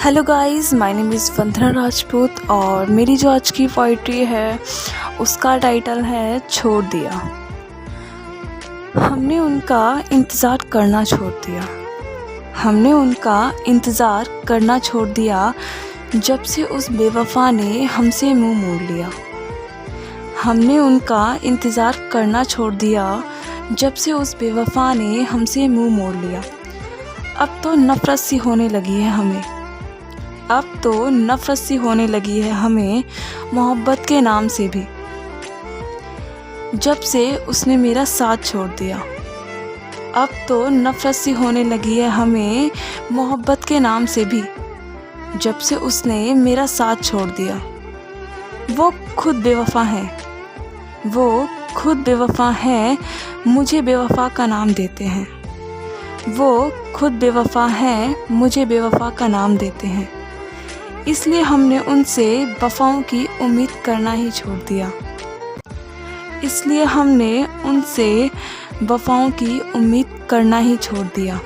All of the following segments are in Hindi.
Hello guys, my name is Vandana Rajput और मेरी जो आज की पोइट्री है उसका टाइटल है छोड़ दिया। हमने उनका इंतज़ार करना छोड़ दिया। हमने उनका इंतज़ार करना छोड़ दिया जब से उस बेवफ़ा ने हमसे मुंह मोड़ लिया। हमने उनका इंतज़ार करना छोड़ दिया जब से उस बेवफ़ा ने हमसे मुंह मोड़ लिया। अब तो नफ़रत सी होने लगी है हमें। अब तो नफ़रत सी होने लगी है हमें मोहब्बत के नाम से भी, जब से उसने मेरा साथ छोड़ दिया। अब तो नफ़रत सी होने लगी है हमें मोहब्बत के नाम से भी, जब से उसने मेरा साथ छोड़ दिया। वो खुद बेवफ़ा है, वो खुद बेवफ़ा है, मुझे बेवफ़ा का नाम देते हैं। वो खुद बेवफ़ा है, मुझे बेवफ़ा का नाम देते हैं। इसलिए हमने उनसे वफ़ाओं की उम्मीद करना ही छोड़ दिया। इसलिए हमने उनसे वफ़ाओं की उम्मीद करना ही छोड़ दिया।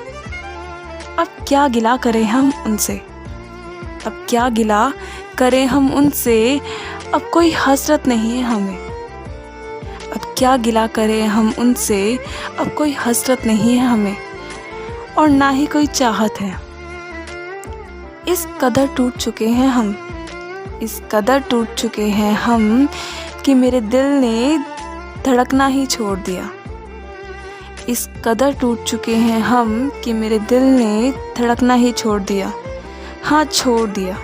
अब क्या गिला करें हम उनसे, अब क्या गिला करें हम उनसे, अब कोई हसरत नहीं है हमें। अब क्या गिला करें हम उनसे, अब कोई हसरत नहीं है हमें और ना ही कोई चाहत है। इस कदर टूट चुके हैं हम, इस कदर टूट चुके हैं हम कि मेरे दिल ने धड़कना ही छोड़ दिया। इस कदर टूट चुके हैं हम कि मेरे दिल ने धड़कना ही छोड़ दिया। हाँ छोड़ दिया,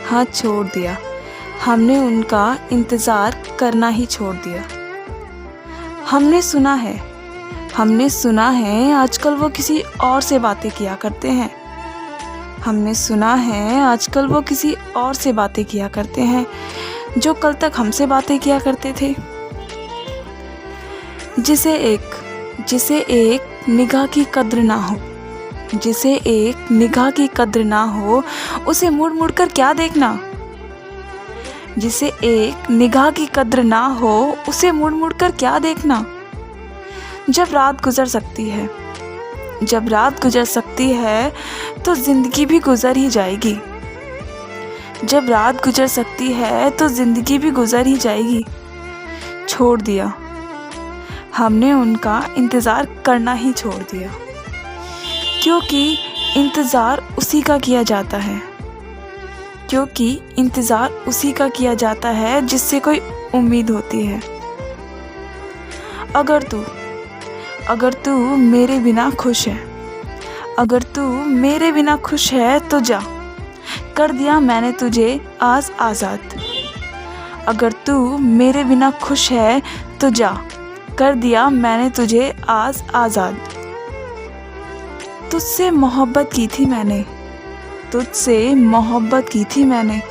हाँ छोड़ दिया। हमने उनका इंतज़ार करना ही छोड़ दिया। हमने सुना है आजकल वो किसी और से बातें किया करते हैं। हमने सुना है आजकल वो किसी और से बातें किया करते हैं, जो कल तक हमसे बातें किया करते थे। जिसे एक निगाह की कद्र ना हो, जिसे एक निगाह की कद्र ना हो, उसे मुड़ मुड़ कर क्या देखना। जिसे एक निगाह की कद्र ना हो, उसे मुड़ मुड़ कर क्या देखना। जब रात गुजर सकती है, जब रात गुजर सकती है तो ज़िंदगी भी गुजर ही जाएगी। जब रात गुजर सकती है तो ज़िंदगी भी गुजर ही जाएगी। छोड़ दिया, हमने उनका इंतज़ार करना ही छोड़ दिया, क्योंकि इंतज़ार उसी का किया जाता है, क्योंकि इंतज़ार उसी का किया जाता है जिससे कोई उम्मीद होती है। अगर तू मेरे बिना खुश है, अगर तू मेरे बिना खुश है तो जा, कर दिया मैंने तुझे आज आज़ाद। अगर तू मेरे बिना खुश है तो जा, कर दिया मैंने तुझे आज आज़ाद। तुझसे मोहब्बत की थी मैंने, तुझसे मोहब्बत की थी मैंने,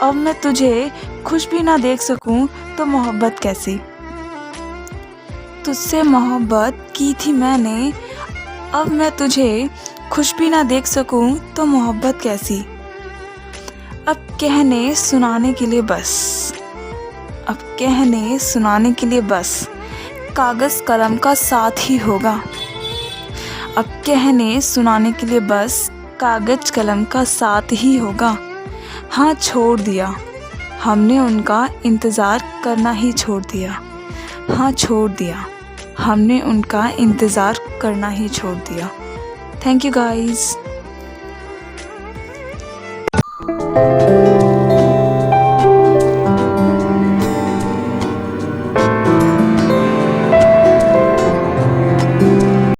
अब मैं तुझे खुश भी ना देख सकूं तो मोहब्बत कैसी। तुझसे मोहब्बत की थी मैंने, अब मैं तुझे खुश भी ना देख सकूं तो मोहब्बत कैसी। अब कहने सुनाने के लिए बस, अब कहने सुनाने के लिए बस कागज़ कलम का साथ ही होगा। अब कहने सुनाने के लिए बस कागज़ कलम का साथ ही होगा। हाँ छोड़ दिया, हमने उनका इंतज़ार करना ही छोड़ दिया। हाँ छोड़ दिया, हमने उनका इंतज़ार करना ही छोड़ दिया। Thank you guys.